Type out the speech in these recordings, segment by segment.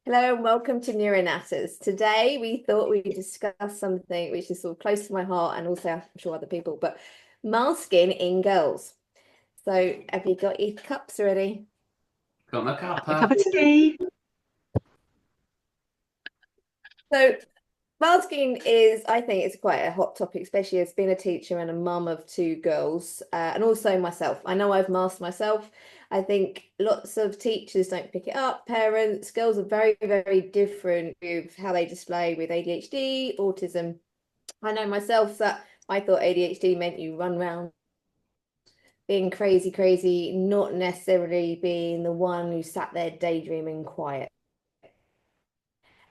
Hello and welcome to Neuronatters. Today we thought we'd discuss something which is sort of close to my heart and also I'm sure other people, but masking in girls. So have you got your cups ready? Got my A cup cuppa. of tea. So masking is, I think it's quite a hot topic, especially as being a teacher and a mum of two girls, and also myself. I know I've masked myself. I think lots of teachers don't pick it up. Parents, girls are very, very different with how they display with ADHD, autism. I know myself that I thought ADHD meant you run around being crazy, crazy, not necessarily being the one who sat there daydreaming quiet.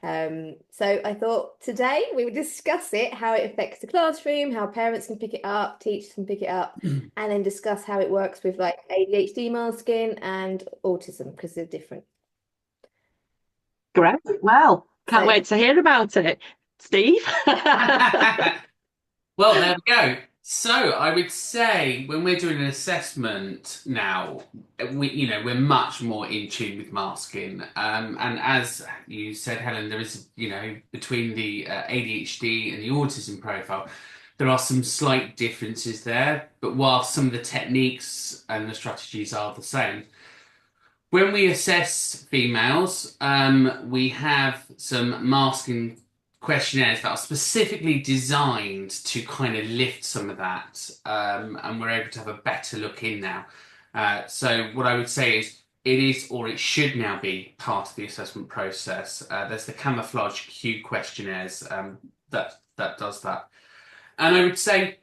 So I thought today we would discuss it, how it affects the classroom, how parents can pick it up, teachers can pick it up, and then discuss how it works with like ADHD masking and autism because they're different. Great. Well, can't So wait to hear about it. Steve? Well, there we go. So I would say when we're doing an assessment now, we're much more in tune with masking. And as you said, Helen, there is, between the ADHD and the autism profile, there are some slight differences there. But while some of the techniques and the strategies are the same, when we assess females, we have some masking questionnaires that are specifically designed to kind of lift some of that, and we're able to have a better look in now. So what I would say is it is, or it should now be, part of the assessment process. There's the camouflage Q questionnaires that does that, and I would say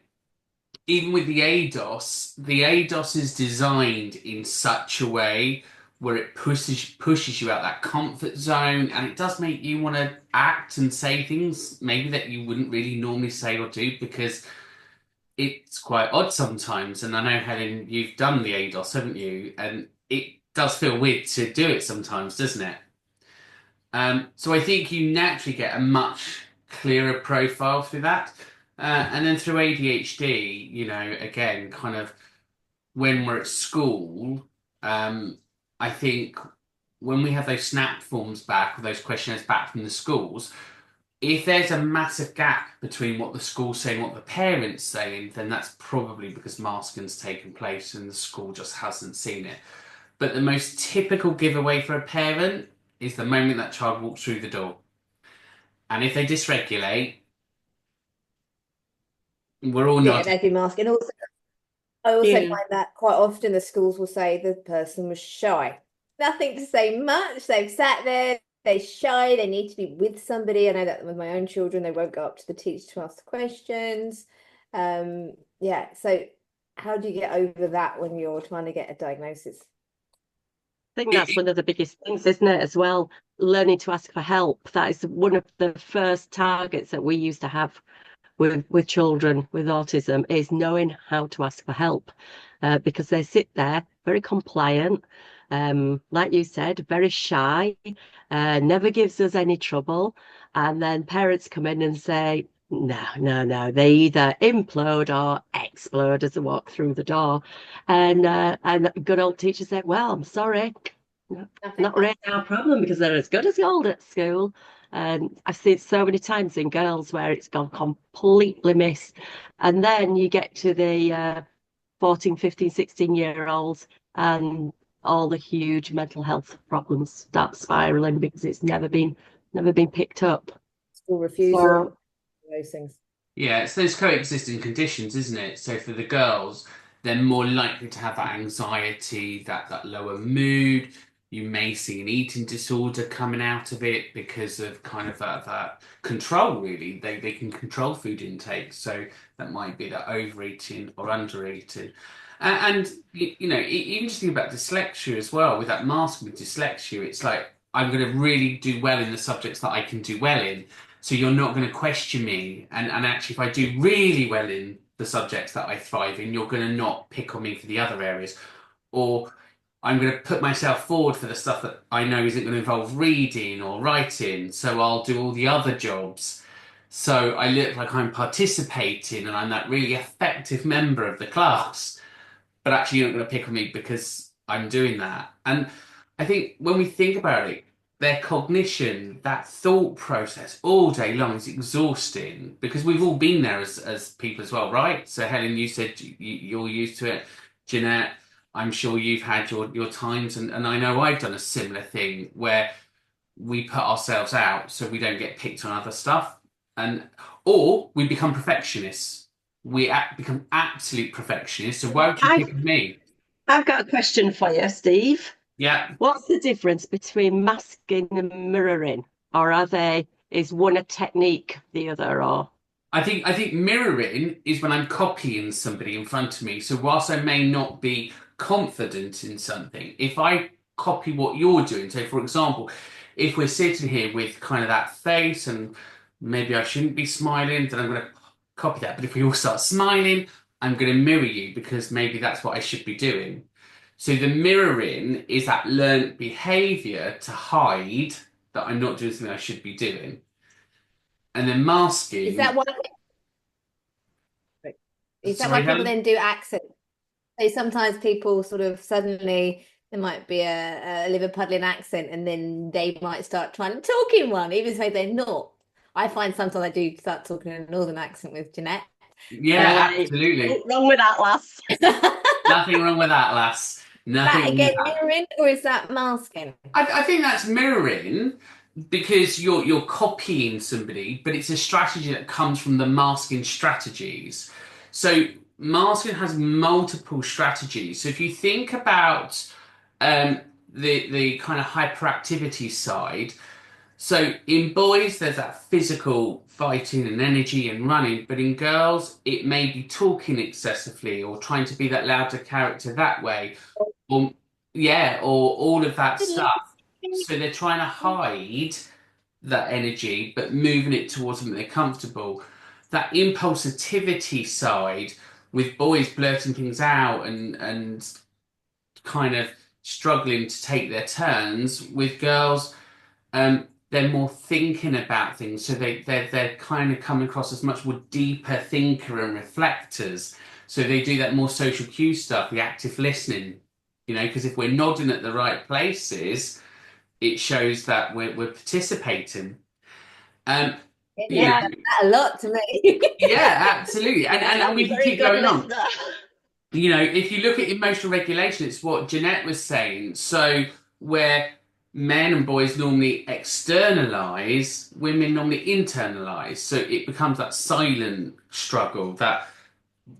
even with the ADOS is designed in such a way where it pushes you out that comfort zone, and it does make you want to act and say things maybe that you wouldn't really normally say or do because it's quite odd sometimes. And I know, Helen, you've done the ADOS, haven't you? And it does feel weird to do it sometimes, doesn't it? So I think you naturally get a much clearer profile through that. And then through ADHD, again, kind of when we're at school, I think when we have those snap forms back or those questionnaires back from the schools, if there's a massive gap between what the school's saying and what the parents saying, then that's probably because masking's taken place and the school just hasn't seen it. But the most typical giveaway for a parent is the moment that child walks through the door. And if they dysregulate, we're all yeah, nodding. they'd be masking. Also, I also Yeah. find that quite often the schools will say the person was shy. Nothing to say much. They've sat there, they're shy, they need to be with somebody. I know that with my own children, they won't go up to the teacher to ask the questions. Yeah, so how do you get over that when you're trying to get a diagnosis? I think that's one of the biggest things, isn't it, as well? Learning to ask for help. That is one of the first targets that we used to have with children with autism is knowing how to ask for help. Because they sit there very compliant, like you said, very shy, never gives us any trouble. And then parents come in and say, no, no, no. They either implode or explode as they walk through the door. And good old teacher said, well, I'm sorry. No, Nothing. not really our problem because they're as good as gold at school. And I've seen so many times in girls where it's gone completely missed. And then you get to the 14, 15, 16-year-olds and all the huge mental health problems start spiraling because it's never been picked up. School refusal, So those things. Yeah, it's those coexisting conditions, isn't it? So for the girls, they're more likely to have that anxiety, that lower mood. You may see an eating disorder coming out of it because of kind of that control, really. They can control food intake. So that might be that overeating or undereating. And even just think about dyslexia as well. With that mask with dyslexia, it's like I'm going to really do well in the subjects that I can do well in. So you're not going to question me. And actually, if I do really well in the subjects that I thrive in, you're going to not pick on me for the other areas. Or I'm going to put myself forward for the stuff that I know isn't going to involve reading or writing. So I'll do all the other jobs. So I look like I'm participating and I'm that really effective member of the class. But actually, you're not going to pick on me because I'm doing that. And I think when we think about it, their cognition, that thought process all day long is exhausting because we've all been there as people as well, right? So Helen, you said you're used to it. Jeanette, I'm sure you've had your times, and I know I've done a similar thing where we put ourselves out so we don't get picked on other stuff, and or we become perfectionists. Become absolute perfectionists. So why would you pick I've me? I've got a question for you, Steve. Yeah. What's the difference between masking and mirroring? Or is one a technique, the other, or I think mirroring is when I'm copying somebody in front of me. So whilst I may not be confident in something, if I copy what you're doing, so for example, if we're sitting here with kind of that face and maybe I shouldn't be smiling, then I'm going to copy that. But if we all start smiling, I'm going to mirror you because maybe that's what I should be doing. So the mirroring is that learned behavior to hide that I'm not doing something I should be doing. And then Is masking, that why sorry, people Helen? then do accents? So sometimes people sort of suddenly there might be a Liverpudlian accent, and then they might start trying to talk in one, even though they're not. I find sometimes I do start talking in a northern accent with Jeanette. Yeah, right? absolutely. Wrong with that, lass. Nothing wrong with that, lass. Nothing That wrong with again, that. mirroring, or is that masking? I think that's mirroring because you're copying somebody, but it's a strategy that comes from the masking strategies. So masking has multiple strategies. So if you think about um, the kind of hyperactivity side, so in boys, there's that physical fighting and energy and running, but in girls, it may be talking excessively or trying to be that louder character that way, or yeah, or all of that stuff. So they're trying to hide that energy, but moving it towards something they're comfortable. That impulsivity side with boys blurting things out and kind of struggling to take their turns, with girls they're more thinking about things, so they're kind of coming across as much more deeper thinker and reflectors. So they do that more social cue stuff, the active listening, because if we're nodding at the right places, it shows that we're participating. Um, you Yeah, know, Yeah, a lot to me. yeah, absolutely, and I'm a we can very keep good going on. listener. If you look at emotional regulation, it's what Jeanette was saying. So where men and boys normally externalize, women normally internalize. So it becomes that silent struggle, that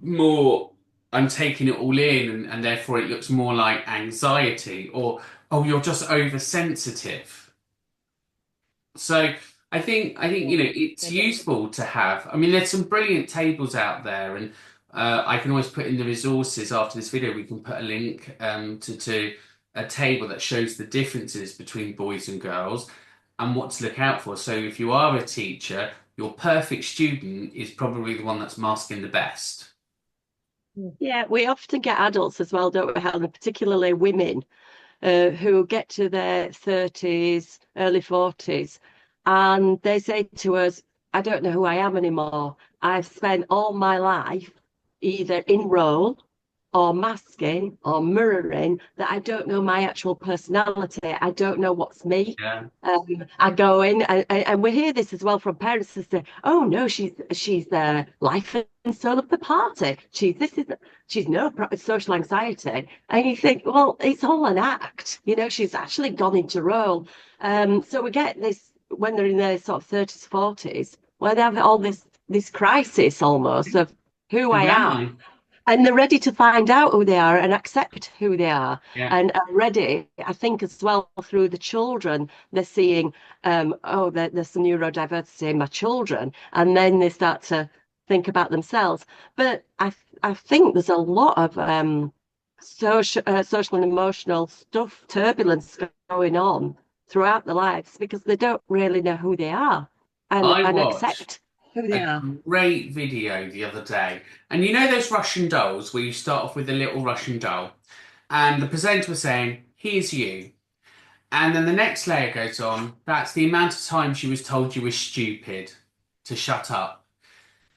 more I'm taking it all in, and therefore it looks more like anxiety, or oh, you're just oversensitive. So I think it's useful to have. I mean, there's some brilliant tables out there, and I can always put in the resources after this video. We can put a link to a table that shows the differences between boys and girls and what to look out for. So if you are a teacher, your perfect student is probably the one that's masking the best. Yeah, we often get adults as well, don't we, Helen? Particularly women who get to their 30s, early 40s, and they say to us, I don't know who I am anymore. I've spent all my life either in role or masking or mirroring that I don't know my actual personality. I don't know what's me. Yeah. I go in, and we hear this as well from parents to say, "Oh no, she's the life and soul of the party. She's no social anxiety." And you think, well, it's all an act. She's actually gone into role. So we get this when they're in their sort of 30s, 40s, where they have all this crisis almost of who I Who am am, I? and they're ready to find out who they are and accept who they are, Yeah. and are ready, I think, as well, through the children. They're seeing, oh, there's some neurodiversity in my children, and then they start to think about themselves. But I think there's a lot of social and emotional stuff, turbulence going on throughout their lives because they don't really know who they are I and watched accept who they a are. great video the other day. And you know those Russian dolls where you start off with a little Russian doll, and the presenter was saying, "Here's you." And then the next layer goes on, that's the amount of times you was told you were stupid to shut up.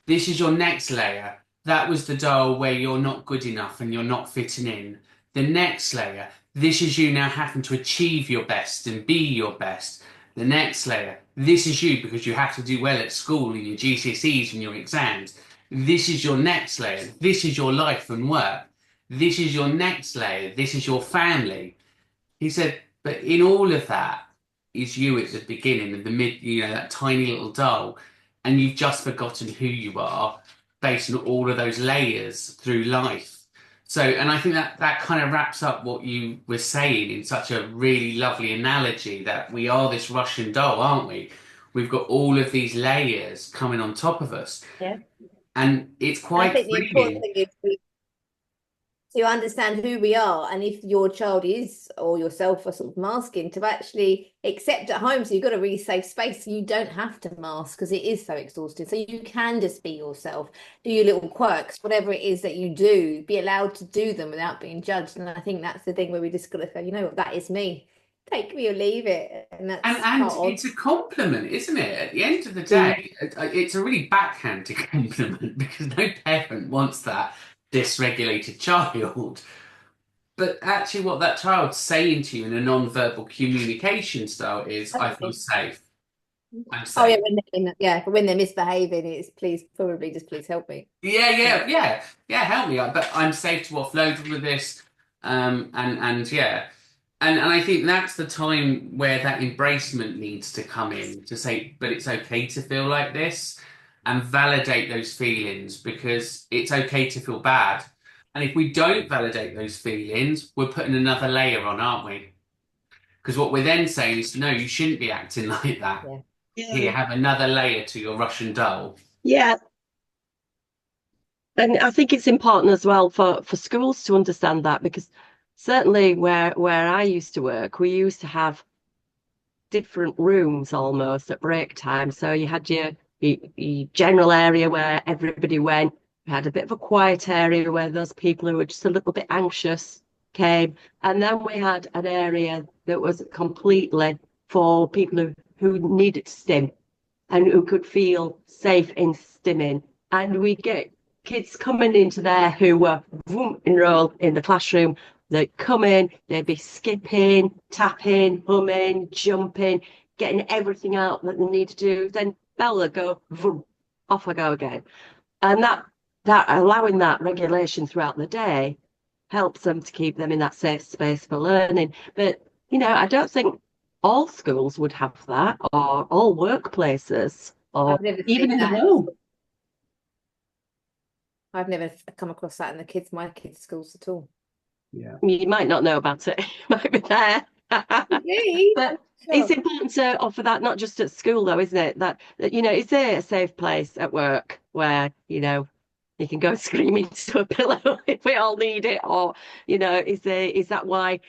This is your next layer. That was the doll where you're not good enough and you're not fitting in. The next layer, This is you now having to achieve your best and be your best. The next layer, this is you because you have to do well at school in your GCSEs and your exams. This is your next layer. This is your life and work. This is your next layer. This is your family. He said, but in all of that is you at the beginning and the mid, that tiny little doll, and you've just forgotten who you are based on all of those layers through life. So, and I think that that kind of wraps up what you were saying in such a really lovely analogy that we are this Russian doll, aren't we? We've got all of these layers coming on top of us, Yeah. and it's And I quite think the important freeing. thing is to understand who we are, and if your child is or yourself are sort of masking, to actually accept at home. So you've got a really safe space. So you don't have to mask because it is so exhausting. So you can just be yourself, do your little quirks, whatever it is that you do, be allowed to do them without being judged. And I think that's the thing where we just got to go, you know what, that is me. Take me or leave it. And that's And quite odd. it's a compliment, isn't it? At the end of the Mm. day, it's a really backhanded compliment because no parent wants that dysregulated child. But actually, what that child's saying to you in a non-verbal communication style is, I feel safe. I'm Oh yeah, safe. yeah, but when they're misbehaving, it's please, probably just please help me. Yeah, Yeah. yeah, yeah, yeah. Help me, but I'm safe to offload with this. And yeah, and I think that's the time where that embracement needs to come in to say, but it's okay to feel like this, and validate those feelings because it's okay to feel bad. And if we don't validate those feelings, we're putting another layer on, aren't we? Because what we're then saying is, no, you shouldn't be acting like that. Yeah. Here, Yeah. have another layer to your Russian doll. Yeah. And I think it's important as well for schools to understand that because certainly where I used to work, we used to have different rooms almost at break time. So you had your general area where everybody went. You had a bit of a quiet area where those people who were just a little bit anxious came. And then we had an area that was completely for people who needed to stim and who could feel safe in stimming. And we get kids coming into there who were enrolled in the classroom. They'd come in, they'd be skipping, tapping, humming, jumping, getting everything out that they need to do. Then bell would go, vroom, off I go again. And that allowing that regulation throughout the day helps them to keep them in that safe space for learning. But I don't think all schools would have that, or all workplaces, or I've never even seen in the that. home. I've never come across that in my kids' schools at all. Yeah. You might not know about it, it might be there. Really? But it's Sure. important to offer that not just at school, though, isn't it? That is there a safe place at work where, you can go screaming to a pillow if we all need it? Or, is that why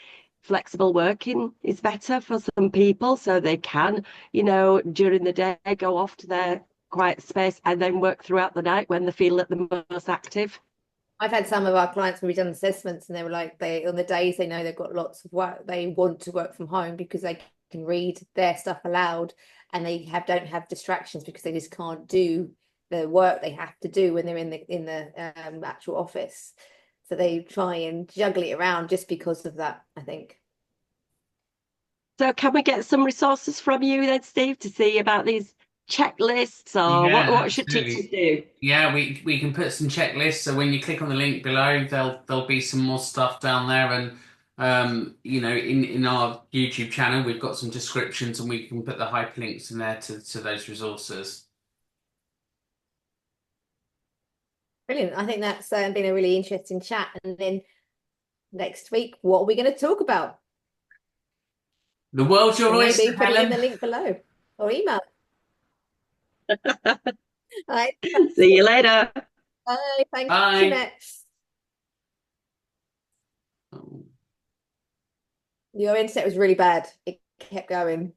flexible working is better for some people so they can, during the day go off to their quiet space and then work throughout the night when they feel at the most active? I've had some of our clients when we've done assessments and they were like, they on the days they know they've got lots of work, they want to work from home because they can read their stuff aloud and they don't have distractions because they just can't do the work they have to do when they're in the actual office. So they try and juggle it around just because of that, I think. So can we get some resources from you then, Steve, to see about these checklists or Yeah, what should teachers absolutely. do? Yeah, we can put some checklists. So when you click on the link below, there'll be some more stuff down there, and in our YouTube channel, we've got some descriptions, and we can put the hyperlinks in there to those resources. Brilliant. I think that's been a really interesting chat. And then next week, what are we going to talk about? The world's your Or oyster, maybe put it in Helen. the link below or email. All right. See you later. Bye. Thanks, Bye. Jeanette. Oh, Your internet was really bad. It kept going.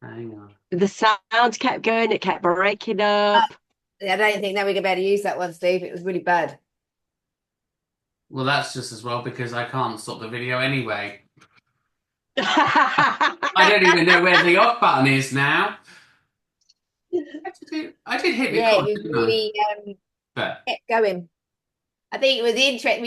hang on. The sound kept going, it kept breaking up. I don't think that we're going to be able to use that one, Steve. It was really bad. Well, that's just as well because I can't stop the video anyway. I don't even know where the off button is now. I did hit Yeah, record, it was didn't I? really But kept going. I think it was interesting.